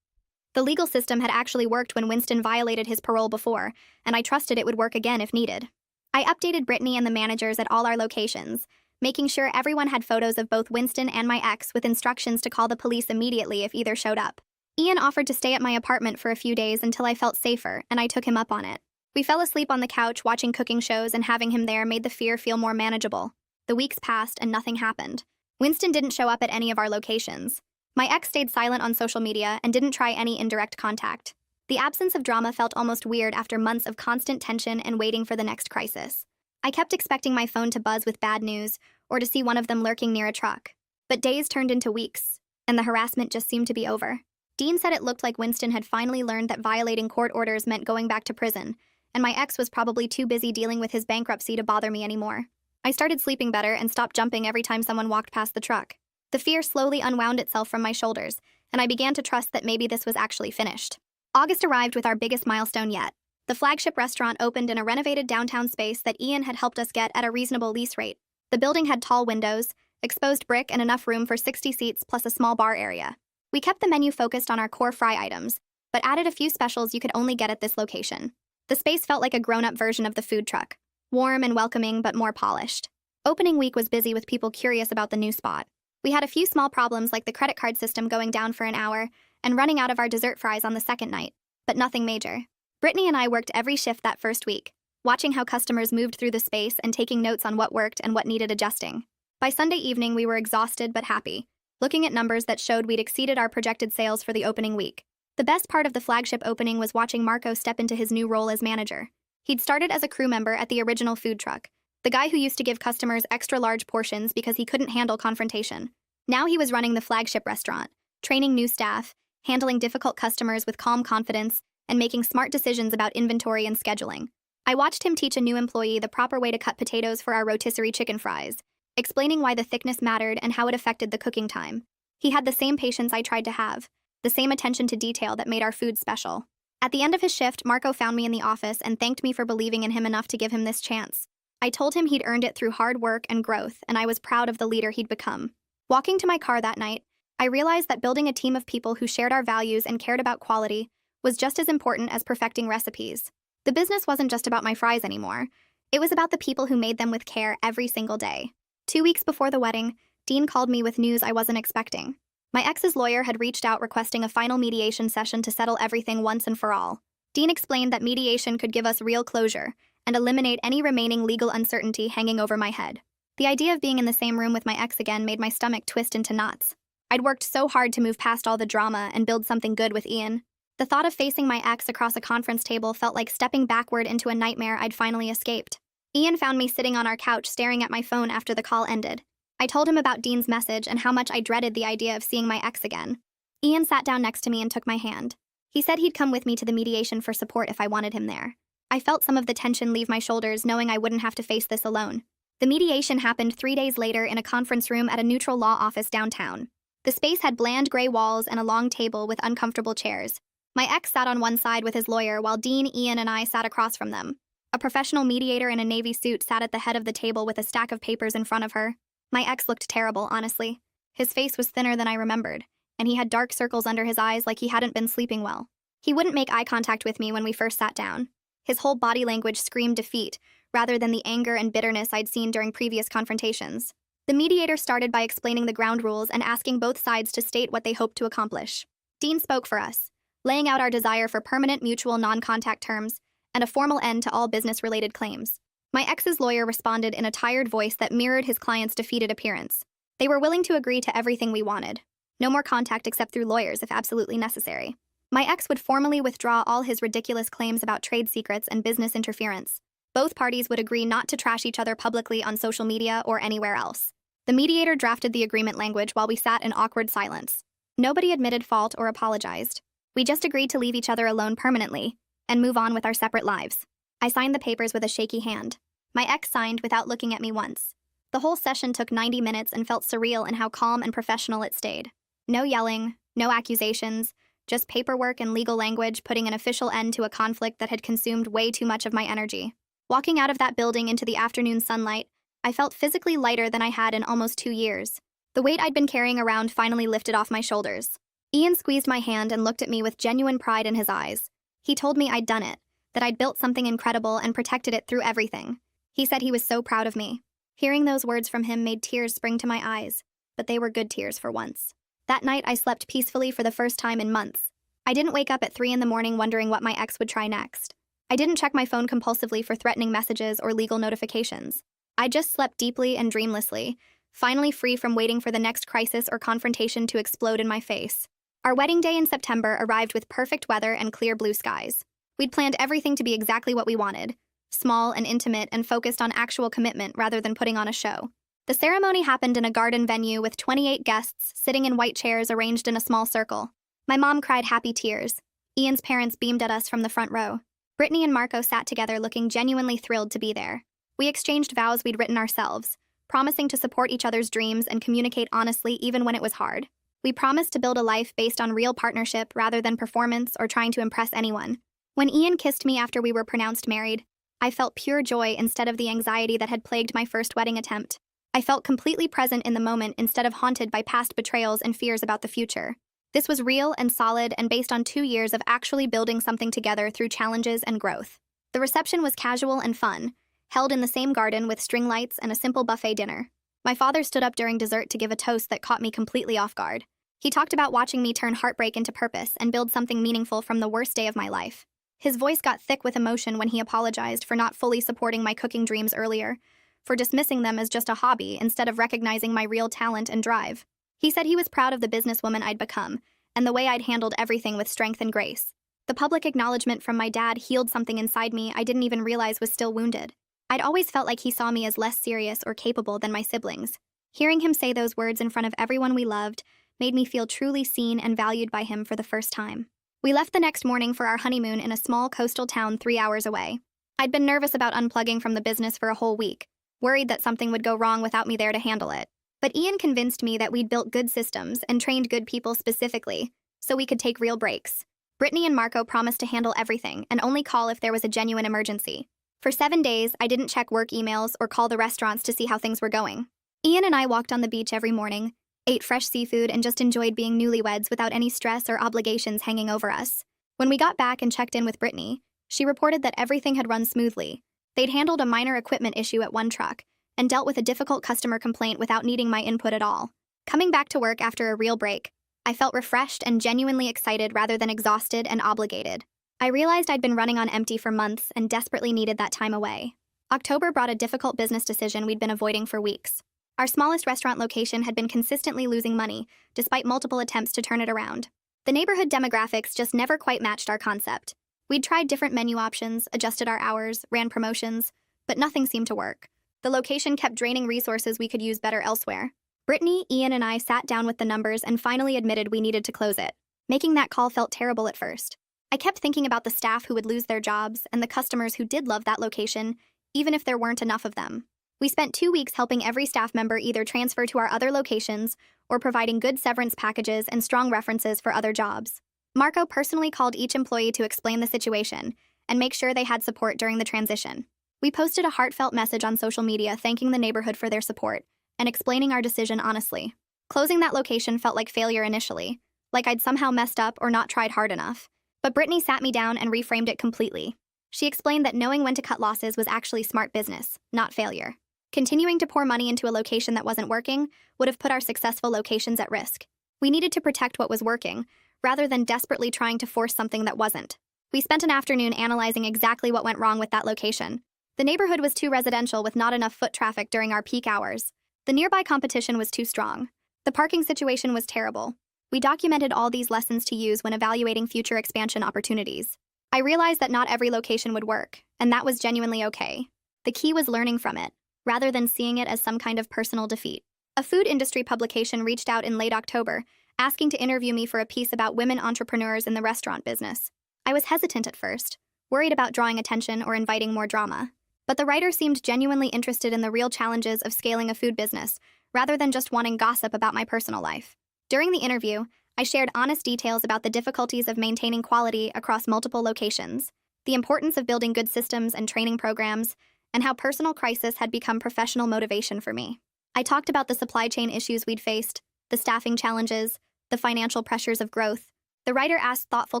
The legal system had actually worked when Winston violated his parole before, and I trusted it would work again if needed. I updated Brittany and the managers at all our locations, making sure everyone had photos of both Winston and my ex with instructions to call the police immediately if either showed up. Ian offered to stay at my apartment for a few days until I felt safer, and I took him up on it. We fell asleep on the couch watching cooking shows, and having him there made the fear feel more manageable. The weeks passed and nothing happened. Winston didn't show up at any of our locations. My ex stayed silent on social media and didn't try any indirect contact. The absence of drama felt almost weird after months of constant tension and waiting for the next crisis. I kept expecting my phone to buzz with bad news or to see one of them lurking near a truck. But days turned into weeks, and the harassment just seemed to be over. Dean said it looked like Winston had finally learned that violating court orders meant going back to prison, and my ex was probably too busy dealing with his bankruptcy to bother me anymore. I started sleeping better and stopped jumping every time someone walked past the truck. The fear slowly unwound itself from my shoulders, and I began to trust that maybe this was actually finished. August arrived with our biggest milestone yet. The flagship restaurant opened in a renovated downtown space that Ian had helped us get at a reasonable lease rate. The building had tall windows, exposed brick, and enough room for 60 seats plus a small bar area. We kept the menu focused on our core fry items, but added a few specials you could only get at this location. The space felt like a grown-up version of the food truck, warm and welcoming but more polished. Opening week was busy with people curious about the new spot. We had a few small problems like the credit card system going down for an hour and running out of our dessert fries on the second night, but nothing major. Brittany and I worked every shift that first week, watching how customers moved through the space and taking notes on what worked and what needed adjusting. By Sunday evening, we were exhausted but happy, looking at numbers that showed we'd exceeded our projected sales for the opening week. The best part of the flagship opening was watching Marco step into his new role as manager. He'd started as a crew member at the original food truck, the guy who used to give customers extra large portions because he couldn't handle confrontation. Now he was running the flagship restaurant, training new staff, handling difficult customers with calm confidence, and making smart decisions about inventory and scheduling. I watched him teach a new employee the proper way to cut potatoes for our rotisserie chicken fries, explaining why the thickness mattered and how it affected the cooking time. He had the same patience I tried to have, the same attention to detail that made our food special. At the end of his shift, Marco found me in the office and thanked me for believing in him enough to give him this chance. I told him he'd earned it through hard work and growth, and I was proud of the leader he'd become. Walking to my car that night, I realized that building a team of people who shared our values and cared about quality was just as important as perfecting recipes. The business wasn't just about my fries anymore. It was about the people who made them with care every single day. 2 weeks before the wedding, Dean called me with news I wasn't expecting. My ex's lawyer had reached out requesting a final mediation session to settle everything once and for all. Dean explained that mediation could give us real closure and eliminate any remaining legal uncertainty hanging over my head. The idea of being in the same room with my ex again made my stomach twist into knots. I'd worked so hard to move past all the drama and build something good with Ian. The thought of facing my ex across a conference table felt like stepping backward into a nightmare I'd finally escaped. Ian found me sitting on our couch staring at my phone after the call ended. I told him about Dean's message and how much I dreaded the idea of seeing my ex again. Ian sat down next to me and took my hand. He said he'd come with me to the mediation for support if I wanted him there. I felt some of the tension leave my shoulders knowing I wouldn't have to face this alone. The mediation happened 3 days later in a conference room at a neutral law office downtown. The space had bland gray walls and a long table with uncomfortable chairs. My ex sat on one side with his lawyer while Dean, Ian, and I sat across from them. A professional mediator in a navy suit sat at the head of the table with a stack of papers in front of her. My ex looked terrible, honestly. His face was thinner than I remembered, and he had dark circles under his eyes like he hadn't been sleeping well. He wouldn't make eye contact with me when we first sat down. His whole body language screamed defeat, rather than the anger and bitterness I'd seen during previous confrontations. The mediator started by explaining the ground rules and asking both sides to state what they hoped to accomplish. Dean spoke for us, laying out our desire for permanent mutual non-contact terms and a formal end to all business-related claims. My ex's lawyer responded in a tired voice that mirrored his client's defeated appearance. They were willing to agree to everything we wanted. No more contact except through lawyers if absolutely necessary. My ex would formally withdraw all his ridiculous claims about trade secrets and business interference. Both parties would agree not to trash each other publicly on social media or anywhere else. The mediator drafted the agreement language while we sat in awkward silence. Nobody admitted fault or apologized. We just agreed to leave each other alone permanently and move on with our separate lives. I signed the papers with a shaky hand. My ex signed without looking at me once. The whole session took 90 minutes and felt surreal in how calm and professional it stayed. No yelling, no accusations, just paperwork and legal language putting an official end to a conflict that had consumed way too much of my energy. Walking out of that building into the afternoon sunlight, I felt physically lighter than I had in almost 2 years. The weight I'd been carrying around finally lifted off my shoulders. Ian squeezed my hand and looked at me with genuine pride in his eyes. He told me I'd done it, that I'd built something incredible and protected it through everything. He said he was so proud of me. Hearing those words from him made tears spring to my eyes, but they were good tears for once. That night, I slept peacefully for the first time in months. I didn't wake up at 3 in the morning wondering what my ex would try next. I didn't check my phone compulsively for threatening messages or legal notifications. I just slept deeply and dreamlessly, finally free from waiting for the next crisis or confrontation to explode in my face. Our wedding day in September arrived with perfect weather and clear blue skies. We'd planned everything to be exactly what we wanted, small and intimate and focused on actual commitment rather than putting on a show. The ceremony happened in a garden venue with 28 guests sitting in white chairs arranged in a small circle. My mom cried happy tears. Ian's parents beamed at us from the front row. Brittany and Marco sat together looking genuinely thrilled to be there. We exchanged vows we'd written ourselves, promising to support each other's dreams and communicate honestly even when it was hard. We promised to build a life based on real partnership rather than performance or trying to impress anyone. When Ian kissed me after we were pronounced married, I felt pure joy instead of the anxiety that had plagued my first wedding attempt. I felt completely present in the moment instead of haunted by past betrayals and fears about the future. This was real and solid and based on 2 years of actually building something together through challenges and growth. The reception was casual and fun, held in the same garden with string lights and a simple buffet dinner. My father stood up during dessert to give a toast that caught me completely off guard. He talked about watching me turn heartbreak into purpose and build something meaningful from the worst day of my life. His voice got thick with emotion when he apologized for not fully supporting my cooking dreams earlier, for dismissing them as just a hobby instead of recognizing my real talent and drive. He said he was proud of the businesswoman I'd become, and the way I'd handled everything with strength and grace. The public acknowledgement from my dad healed something inside me I didn't even realize was still wounded. I'd always felt like he saw me as less serious or capable than my siblings. Hearing him say those words in front of everyone we loved made me feel truly seen and valued by him for the first time. We left the next morning for our honeymoon in a small coastal town 3 hours away. I'd been nervous about unplugging from the business for a whole week, worried that something would go wrong without me there to handle it. But Ian convinced me that we'd built good systems and trained good people specifically, so we could take real breaks. Brittany and Marco promised to handle everything and only call if there was a genuine emergency. For 7 days, I didn't check work emails or call the restaurants to see how things were going. Ian and I walked on the beach every morning, ate fresh seafood, and just enjoyed being newlyweds without any stress or obligations hanging over us. When we got back and checked in with Brittany, she reported that everything had run smoothly. They'd handled a minor equipment issue at one truck and dealt with a difficult customer complaint without needing my input at all. Coming back to work after a real break, I felt refreshed and genuinely excited rather than exhausted and obligated. I realized I'd been running on empty for months and desperately needed that time away. October brought a difficult business decision we'd been avoiding for weeks. Our smallest restaurant location had been consistently losing money, despite multiple attempts to turn it around. The neighborhood demographics just never quite matched our concept. We'd tried different menu options, adjusted our hours, ran promotions, but nothing seemed to work. The location kept draining resources we could use better elsewhere. Brittany, Ian, and I sat down with the numbers and finally admitted we needed to close it. Making that call felt terrible at first. I kept thinking about the staff who would lose their jobs and the customers who did love that location, even if there weren't enough of them. We spent 2 weeks helping every staff member either transfer to our other locations or providing good severance packages and strong references for other jobs. Marco personally called each employee to explain the situation and make sure they had support during the transition. We posted a heartfelt message on social media thanking the neighborhood for their support and explaining our decision honestly. Closing that location felt like failure initially, like I'd somehow messed up or not tried hard enough. But Brittany sat me down and reframed it completely. She explained that knowing when to cut losses was actually smart business, not failure. Continuing to pour money into a location that wasn't working would have put our successful locations at risk. We needed to protect what was working, rather than desperately trying to force something that wasn't. We spent an afternoon analyzing exactly what went wrong with that location. The neighborhood was too residential with not enough foot traffic during our peak hours. The nearby competition was too strong. The parking situation was terrible. We documented all these lessons to use when evaluating future expansion opportunities. I realized that not every location would work, and that was genuinely okay. The key was learning from it, rather than seeing it as some kind of personal defeat. A food industry publication reached out in late October, asking to interview me for a piece about women entrepreneurs in the restaurant business. I was hesitant at first, worried about drawing attention or inviting more drama. But the writer seemed genuinely interested in the real challenges of scaling a food business, rather than just wanting gossip about my personal life. During the interview, I shared honest details about the difficulties of maintaining quality across multiple locations, the importance of building good systems and training programs, and how personal crisis had become professional motivation for me. I talked about the supply chain issues we'd faced, the staffing challenges, the financial pressures of growth. The writer asked thoughtful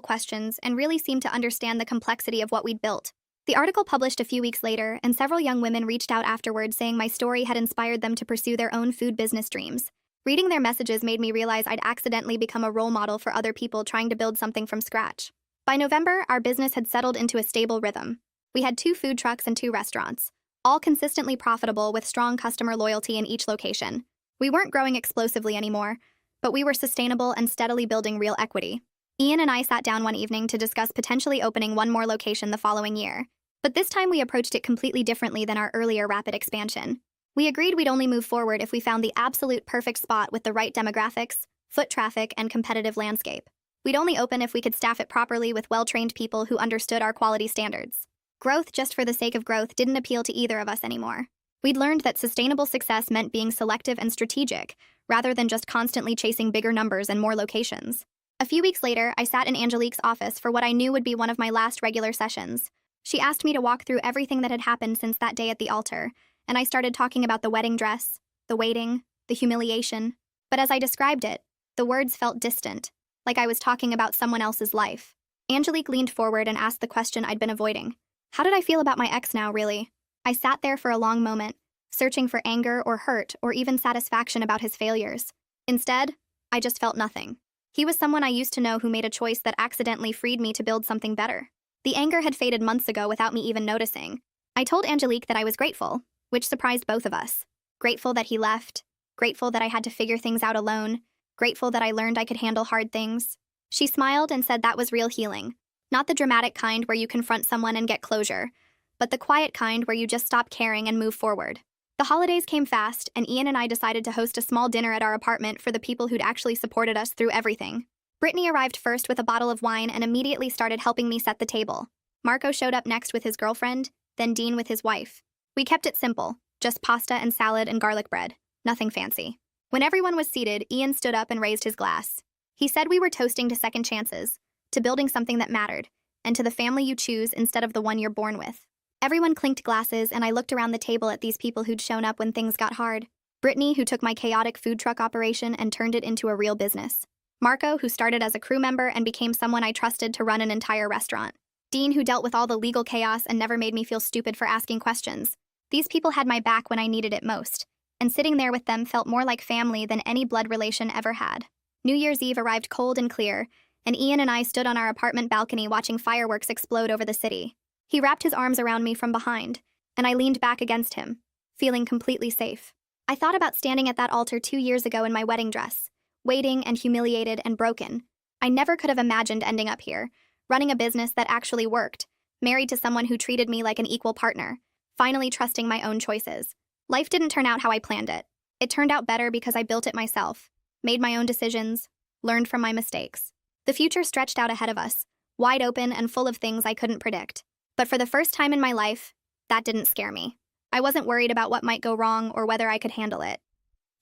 questions and really seemed to understand the complexity of what we'd built. The article published a few weeks later, and several young women reached out afterward saying my story had inspired them to pursue their own food business dreams. Reading their messages made me realize I'd accidentally become a role model for other people trying to build something from scratch. By November, our business had settled into a stable rhythm. We had 2 food trucks and 2 restaurants, all consistently profitable with strong customer loyalty in each location. We weren't growing explosively anymore, but we were sustainable and steadily building real equity. Ian and I sat down one evening to discuss potentially opening one more location the following year. But this time we approached it completely differently than our earlier rapid expansion. We agreed we'd only move forward if we found the absolute perfect spot with the right demographics, foot traffic, and competitive landscape. We'd only open if we could staff it properly with well-trained people who understood our quality standards. Growth just for the sake of growth didn't appeal to either of us anymore. We'd learned that sustainable success meant being selective and strategic, rather than just constantly chasing bigger numbers and more locations. A few weeks later, I sat in Angelique's office for what I knew would be one of my last regular sessions. She asked me to walk through everything that had happened since that day at the altar, and I started talking about the wedding dress, the waiting, the humiliation. But as I described it, the words felt distant, like I was talking about someone else's life. Angelique leaned forward and asked the question I'd been avoiding. How did I feel about my ex now, really? I sat there for a long moment, searching for anger or hurt or even satisfaction about his failures. Instead, I just felt nothing. He was someone I used to know who made a choice that accidentally freed me to build something better. The anger had faded months ago without me even noticing. I told Angelique that I was grateful, which surprised both of us. Grateful that he left, grateful that I had to figure things out alone, grateful that I learned I could handle hard things. She smiled and said that was real healing. Not the dramatic kind where you confront someone and get closure, but the quiet kind where you just stop caring and move forward. The holidays came fast, and Ian and I decided to host a small dinner at our apartment for the people who'd actually supported us through everything. Brittany arrived first with a bottle of wine and immediately started helping me set the table. Marco showed up next with his girlfriend, then Dean with his wife. We kept it simple, just pasta and salad and garlic bread, nothing fancy. When everyone was seated, Ian stood up and raised his glass. He said we were toasting to second chances, to building something that mattered, and to the family you choose instead of the one you're born with. Everyone clinked glasses, and I looked around the table at these people who'd shown up when things got hard. Brittany, who took my chaotic food truck operation and turned it into a real business. Marco, who started as a crew member and became someone I trusted to run an entire restaurant. Dean, who dealt with all the legal chaos and never made me feel stupid for asking questions. These people had my back when I needed it most, and sitting there with them felt more like family than any blood relation ever had. New Year's Eve arrived cold and clear, and Ian and I stood on our apartment balcony watching fireworks explode over the city. He wrapped his arms around me from behind, and I leaned back against him, feeling completely safe. I thought about standing at that altar 2 years ago in my wedding dress, waiting and humiliated and broken. I never could have imagined ending up here, running a business that actually worked, married to someone who treated me like an equal partner, finally trusting my own choices. Life didn't turn out how I planned it. It turned out better because I built it myself, made my own decisions, learned from my mistakes. The future stretched out ahead of us, wide open and full of things I couldn't predict. But for the first time in my life, that didn't scare me. I wasn't worried about what might go wrong or whether I could handle it.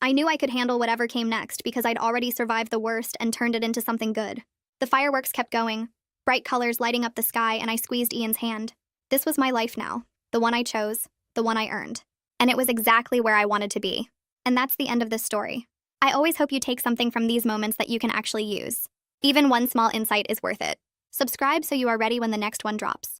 I knew I could handle whatever came next because I'd already survived the worst and turned it into something good. The fireworks kept going, bright colors lighting up the sky, and I squeezed Ian's hand. This was my life now, the one I chose, the one I earned. And it was exactly where I wanted to be. And that's the end of this story. I always hope you take something from these moments that you can actually use. Even one small insight is worth it. Subscribe so you are ready when the next one drops.